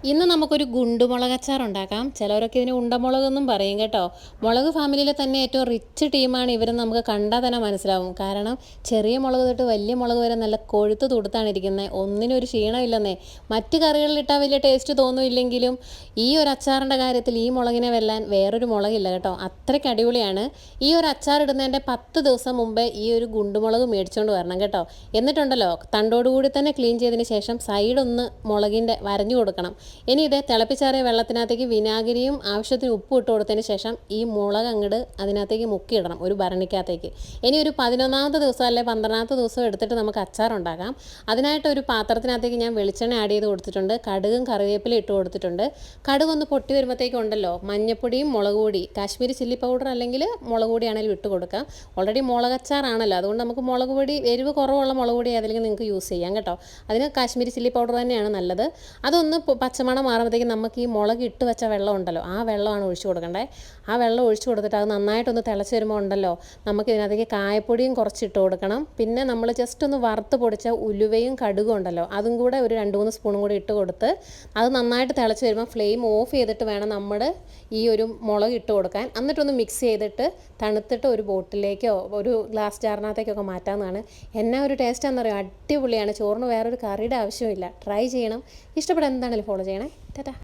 ഇന്ന് നമുക്കൊരു ഗുണ്ടുമുളക് അച്ചാർ ഉണ്ടാക്കാം. ചിലവരൊക്കെ ഇതിന് ഉണ്ടമുളകെന്നും പറയും കേട്ടോ. മുളക് ഫാമിലിയിലെ തന്നെ ഏറ്റവും റിച്ച് ടീമാണ് ഇവരെന്ന് നമുക്ക് കണ്ടാൽ തന്നെ മനസ്സിലാവും. കാരണം ചെറിയ മുളക് തൊട്ട് വലിയ മുളക് വരെ നല്ല കൊഴുത്ത് തുടുത്താണ് ഇരിക്കുന്നത്. ഒന്നിനും ഒരു ക്ഷീണമില്ലെന്നേ. മറ്റ് കറികളിലിട്ടാൽ വലിയ ടേസ്റ്റ് തോന്നുമില്ലെങ്കിലും ഈ ഒരു അച്ചാറിൻ്റെ കാര്യത്തിൽ ഈ മുളകിനെ വെല്ലാൻ വേറൊരു മുളകില്ല കേട്ടോ. അത്രയ്ക്ക് അടിപൊളിയാണ്. ഈ ഒരു അച്ചാർ ഇടുന്നതിൻ്റെ 10 ദിവസം മുമ്പേ ഈ ഒരു ഗുണ്ടുമുളക് മേടിച്ചുകൊണ്ട് വരണം കേട്ടോ. എന്നിട്ടുണ്ടല്ലോ, തണ്ടോടുകൂടി തന്നെ ക്ലീൻ ചെയ്തതിന് ശേഷം സൈഡൊന്ന് മുളകിൻ്റെ വരഞ്ഞു കൊടുക്കണം. ഇനി ഇത് തിളപ്പിച്ചാറിയ വെള്ളത്തിനകത്തേക്ക് വിനാഗിരിയും ആവശ്യത്തിന് ഉപ്പും ഇട്ട് കൊടുത്തതിന് ശേഷം ഈ മുളക് അങ്ങോട്ട് അതിനകത്തേക്ക് മുക്കിയിടണം, ഒരു ഭരണിക്കകത്തേക്ക്. ഇനി ഒരു 11ാമത്തെ ദിവസം അല്ലെ 12ാമത്തെ ദിവസം എടുത്തിട്ട് നമുക്ക് അച്ചാർ ഉണ്ടാക്കാം. അതിനായിട്ട് ഒരു പാത്രത്തിനകത്തേക്ക് ഞാൻ വെളിച്ചെണ്ണ ആഡ് ചെയ്ത് കൊടുത്തിട്ടുണ്ട്. കടുകും കറിവേപ്പിലയും ഇട്ട് കൊടുത്തിട്ടുണ്ട്. കടുക് ഒന്ന് പൊട്ടി വരുമ്പോഴത്തേക്കും ഉണ്ടല്ലോ, മഞ്ഞപ്പൊടിയും മുളക് പൊടി, കാശ്മീരി ചില്ലി പൗഡർ അല്ലെങ്കിൽ മുളക് പൊടിയാണെങ്കിലും ഇട്ട് കൊടുക്കാം. ഓൾറെഡി മുളകച്ചാറാണല്ലോ, അതുകൊണ്ട് നമുക്ക് മുളക് പൊടി, എരിവ് കുറവുള്ള മുളക് പൊടി ഏതെങ്കിലും നിങ്ങൾക്ക് യൂസ് ചെയ്യാം കേട്ടോ. അതിന് കാശ്മീരി ചില്ലി പൗഡർ തന്നെയാണ് നല്ലത്. അതൊന്ന് പച്ചമണം മാറുമ്പോഴത്തേക്കും നമുക്ക് ഈ മുളക് ഇട്ട് വെച്ച വെള്ളം ഉണ്ടല്ലോ, ആ വെള്ളമാണ് ഒഴിച്ചു കൊടുക്കേണ്ടത്. ആ വെള്ളം ഒഴിച്ചു കൊടുത്തിട്ട് അത് നന്നായിട്ടൊന്ന് തിളച്ച് വരുമ്പോൾ ഉണ്ടല്ലോ, നമുക്ക് ഇതിനകത്തേക്ക് കായപ്പൊടിയും കുറച്ച് ഇട്ട് കൊടുക്കണം. പിന്നെ നമ്മൾ ജസ്റ്റ് ഒന്ന് വറുത്ത് പൊടിച്ച ഉലുവയും കടുകും ഉണ്ടല്ലോ, അതും കൂടെ ഒരു 2-3 സ്പൂണും കൂടി ഇട്ട് കൊടുത്ത് അത് നന്നായിട്ട് തിളച്ച് വരുമ്പോൾ ഫ്ലെയിം ഓഫ് ചെയ്തിട്ട് വേണം നമ്മൾ ഈ ഒരു മുളക് ഇട്ട് കൊടുക്കാൻ. എന്നിട്ടൊന്ന് മിക്സ് ചെയ്തിട്ട് തണുത്തിട്ട് ഒരു ബോട്ടിലേക്കോ ഒരു ഗ്ലാസ് ജാറിനകത്തേക്കൊക്കെ മാറ്റാവുന്നതാണ്. എന്നാ ഒരു ടേസ്റ്റാണെന്ന് പറയുക, അടിപൊളിയാണ്. ചോറിന് വേറൊരു കറിയുടെ ആവശ്യമില്ല. ട്രൈ ചെയ്യണം. ഇഷ്ടപ്പെട്ട എന്താണെങ്കിലും ഫോളോ ചെയ്യണേ. ടാറ്റാ.